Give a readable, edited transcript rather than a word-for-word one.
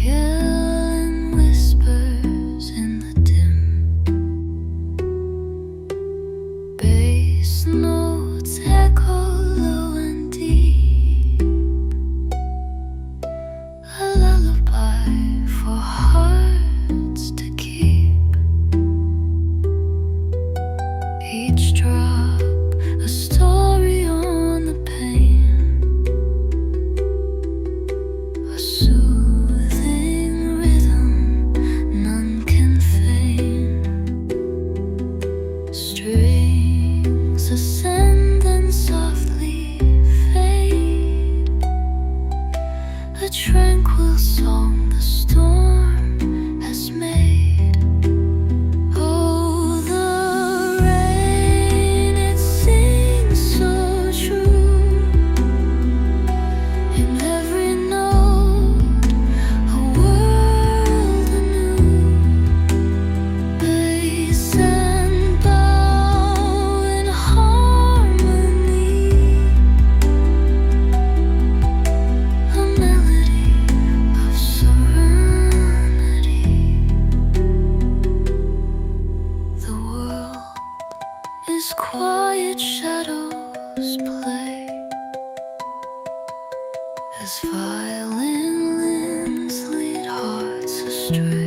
Hearing whispers in the dim, bass notes echo low and deep, a lullaby for hearts to keep. Each drop a story on the pane, a soothing rhythm none can feign. Strings ascend and softly fade, a tranquil song the storm has made. Oh, the rain, it sings so true. In every note, a world anew. Bass and bow in harmony, a melody of serenity. The world is quiet, shadows play as violins lead hearts astray.